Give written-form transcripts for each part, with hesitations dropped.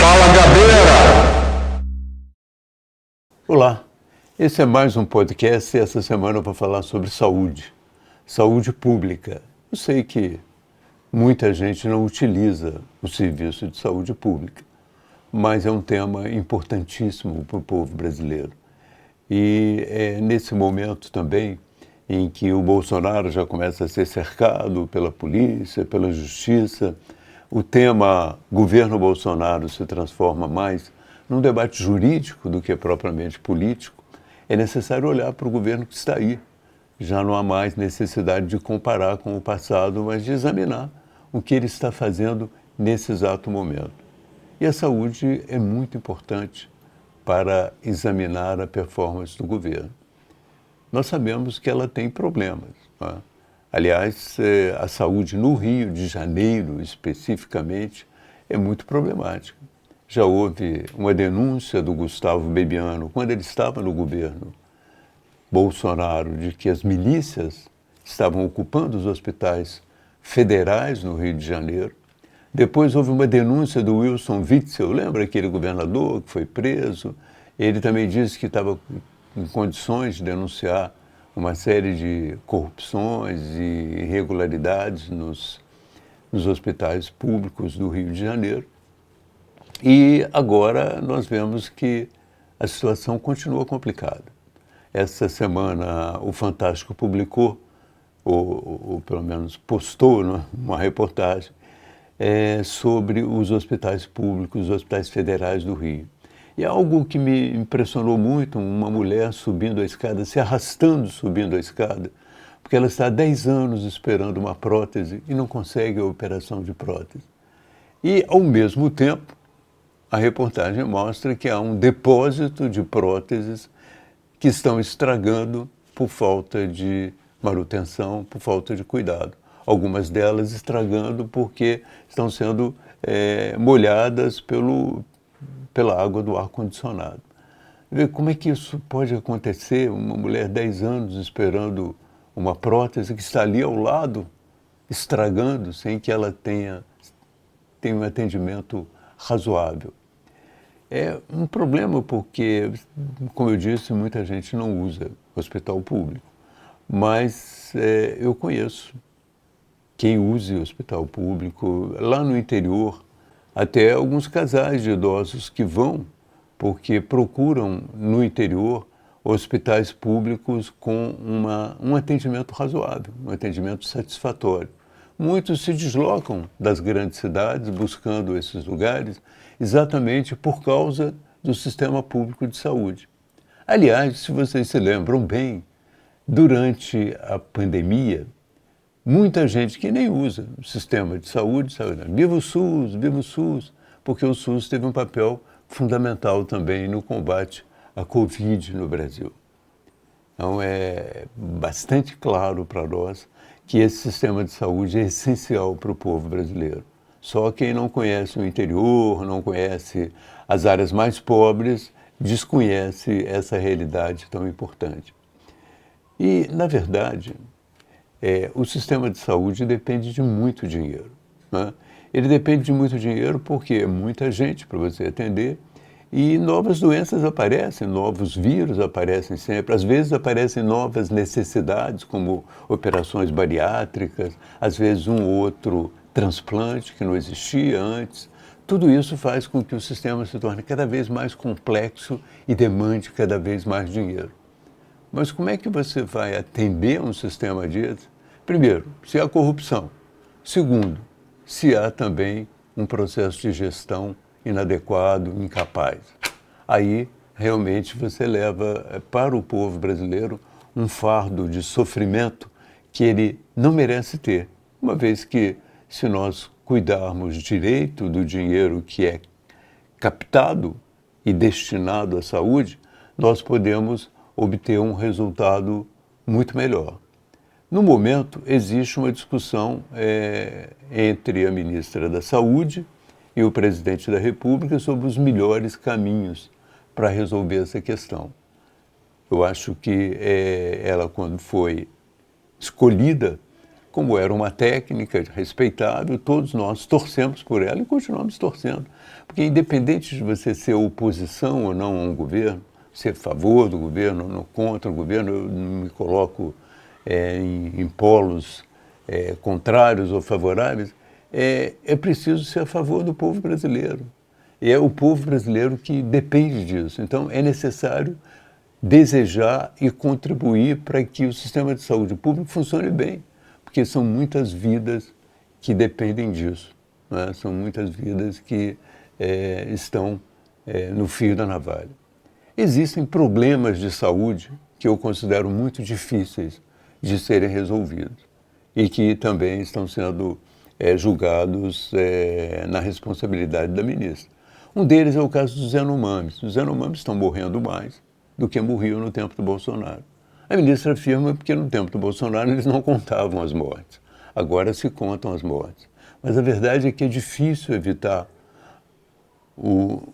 Fala, Gabeira! Olá, esse é mais um podcast e essa semana eu vou falar sobre saúde pública. Eu sei que muita gente não utiliza o serviço de saúde pública, mas é um tema importantíssimo para o povo brasileiro. E é nesse momento também em que o Bolsonaro já começa a ser cercado pela polícia, pela justiça, o tema governo Bolsonaro se transforma mais num debate jurídico do que propriamente político. É necessário olhar para o governo que está aí. Já não há mais necessidade de comparar com o passado, mas de examinar o que ele está fazendo nesse exato momento. E a saúde é muito importante para examinar a performance do governo. Nós sabemos que ela tem problemas, não é? Aliás, a saúde no Rio de Janeiro, especificamente, é muito problemática. Já houve uma denúncia do Gustavo Bebiano, quando ele estava no governo Bolsonaro, de que as milícias estavam ocupando os hospitais federais no Rio de Janeiro. Depois houve uma denúncia do Wilson Witzel, lembra aquele governador que foi preso? Ele também disse que estava em condições de denunciar uma série de corrupções e irregularidades nos hospitais públicos do Rio de Janeiro. E agora nós vemos que a situação continua complicada. Essa semana o Fantástico publicou, ou pelo menos postou, né, uma reportagem sobre os hospitais públicos, os hospitais federais do Rio. E algo que me impressionou muito, uma mulher subindo a escada, se arrastando subindo a escada, porque ela está há 10 anos esperando uma prótese e não consegue a operação de prótese. E, ao mesmo tempo, a reportagem mostra que há um depósito de próteses que estão estragando por falta de manutenção, por falta de cuidado. Algumas delas estragando porque estão sendo molhadas pela água do ar-condicionado. Como é que isso pode acontecer? Uma mulher 10 anos esperando uma prótese que está ali ao lado, estragando, sem que ela tenha um atendimento razoável. É um problema porque, como eu disse, muita gente não usa hospital público, mas eu conheço quem use hospital público. Lá no interior, até alguns casais de idosos que vão, porque procuram no interior hospitais públicos com um atendimento razoável, um atendimento satisfatório. Muitos se deslocam das grandes cidades buscando esses lugares exatamente por causa do sistema público de saúde. Aliás, se vocês se lembram bem, durante a pandemia, muita gente que nem usa o sistema de saúde, viva o SUS, porque o SUS teve um papel fundamental também no combate à Covid no Brasil. Então é bastante claro para nós que esse sistema de saúde é essencial para o povo brasileiro. Só quem não conhece o interior, não conhece as áreas mais pobres, desconhece essa realidade tão importante. E, na verdade, o sistema de saúde depende de muito dinheiro, né? Ele depende de muito dinheiro porque é muita gente para você atender e novas doenças aparecem, novos vírus aparecem sempre. Às vezes aparecem novas necessidades, como operações bariátricas, às vezes um ou outro transplante que não existia antes. Tudo isso faz com que o sistema se torne cada vez mais complexo e demande cada vez mais dinheiro. Mas como é que você vai atender um sistema desse? Primeiro, se há corrupção. Segundo, se há também um processo de gestão inadequado, incapaz. Aí, realmente, você leva para o povo brasileiro um fardo de sofrimento que ele não merece ter, uma vez que, se nós cuidarmos direito do dinheiro que é captado e destinado à saúde, nós podemos obter um resultado muito melhor. No momento, existe uma discussão entre a ministra da Saúde e o presidente da República sobre os melhores caminhos para resolver essa questão. Eu acho que ela, quando foi escolhida, como era uma técnica respeitável, todos nós torcemos por ela e continuamos torcendo. Porque independente de você ser oposição ou não a um governo, ser a favor do governo ou não contra o governo, eu não me coloco em polos contrários ou favoráveis, é preciso ser a favor do povo brasileiro. E é o povo brasileiro que depende disso. Então, é necessário desejar e contribuir para que o sistema de saúde público funcione bem, porque são muitas vidas que dependem disso, né? São muitas vidas que estão no fio da navalha. Existem problemas de saúde que eu considero muito difíceis de serem resolvidos e que também estão sendo julgados na responsabilidade da ministra. Um deles é o caso dos Yanomamis. Os Yanomamis estão morrendo mais do que morriam no tempo do Bolsonaro. A ministra afirma que no tempo do Bolsonaro eles não contavam as mortes. Agora se contam as mortes. Mas a verdade é que é difícil evitar o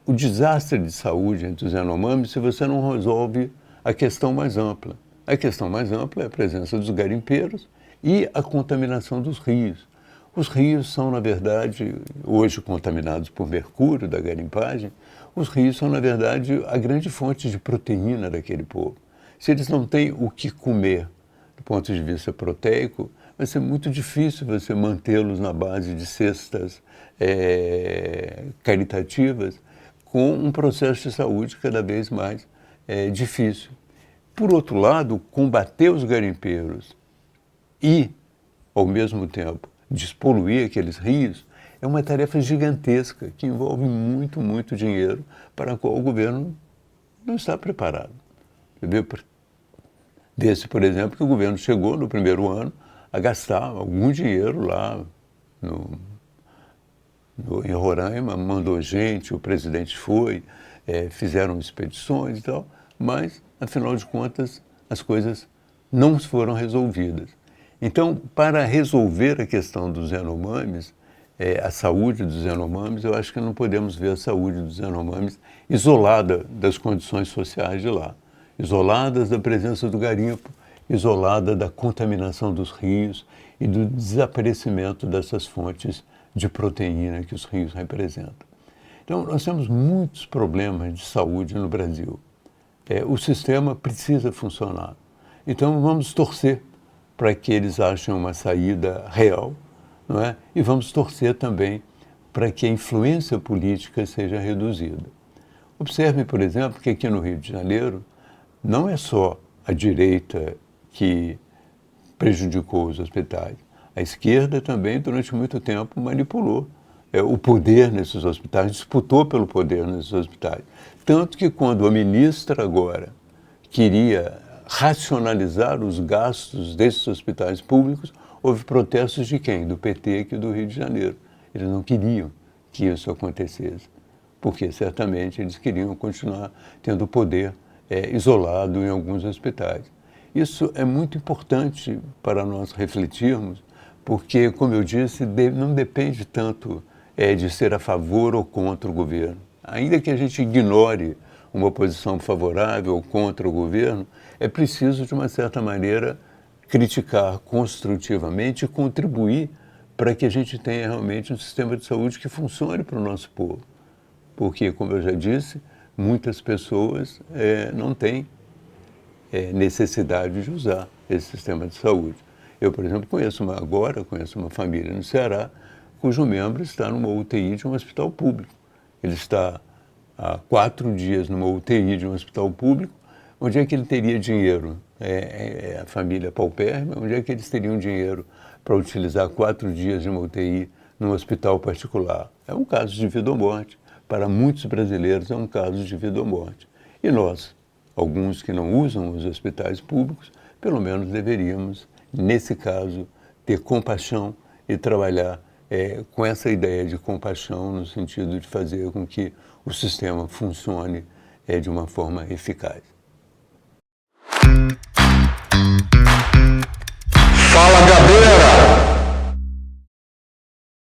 desastre de saúde entre os Yanomamis se você não resolve a questão mais ampla. A questão mais ampla é a presença dos garimpeiros e a contaminação dos rios. Os rios são, na verdade, hoje contaminados por mercúrio da garimpagem, os rios são, na verdade, a grande fonte de proteína daquele povo. Se eles não têm o que comer do ponto de vista proteico, vai ser muito difícil você mantê-los na base de cestas caritativas com um processo de saúde cada vez mais difícil. Por outro lado, combater os garimpeiros e, ao mesmo tempo, despoluir aqueles rios é uma tarefa gigantesca que envolve muito, muito dinheiro para a qual o governo não está preparado. Vê-se, por exemplo, que o governo chegou no primeiro ano a gastar algum dinheiro lá em Roraima, mandou gente, o presidente foi, fizeram expedições e tal, mas, afinal de contas, as coisas não foram resolvidas. Então, para resolver a questão dos Yanomamis, a saúde dos Yanomamis, eu acho que não podemos ver a saúde dos Yanomamis isolada das condições sociais de lá, isoladas da presença do garimpo, isolada da contaminação dos rios e do desaparecimento dessas fontes de proteína que os rios representam. Então, nós temos muitos problemas de saúde no Brasil. O sistema precisa funcionar. Então, vamos torcer para que eles achem uma saída real, não é? E vamos torcer também para que a influência política seja reduzida. Observe, por exemplo, que aqui no Rio de Janeiro não é só a direita que prejudicou os hospitais. A esquerda também, durante muito tempo, manipulou o poder nesses hospitais, disputou pelo poder nesses hospitais. Tanto que quando a ministra agora queria racionalizar os gastos desses hospitais públicos, houve protestos de quem? Do PT aqui do Rio de Janeiro. Eles não queriam que isso acontecesse, porque certamente eles queriam continuar tendo poder isolado em alguns hospitais. Isso é muito importante para nós refletirmos, porque, como eu disse, não depende tanto de ser a favor ou contra o governo. Ainda que a gente ignore uma posição favorável ou contra o governo, é preciso, de uma certa maneira, criticar construtivamente e contribuir para que a gente tenha realmente um sistema de saúde que funcione para o nosso povo. Porque, como eu já disse, muitas pessoas não têm necessidade de usar esse sistema de saúde. Eu, por exemplo, conheço uma família no Ceará cujo membro está numa UTI de um hospital público. Ele está há 4 dias numa UTI de um hospital público. Onde é que ele teria dinheiro? A família paupérrima, onde é que eles teriam dinheiro para utilizar 4 dias de uma UTI num hospital particular? É um caso de vida ou morte. Para muitos brasileiros é um caso de vida ou morte. E nós, alguns que não usam os hospitais públicos, pelo menos deveríamos, nesse caso, ter compaixão e trabalhar com essa ideia de compaixão no sentido de fazer com que o sistema funcione de uma forma eficaz. Fala, Gabriel!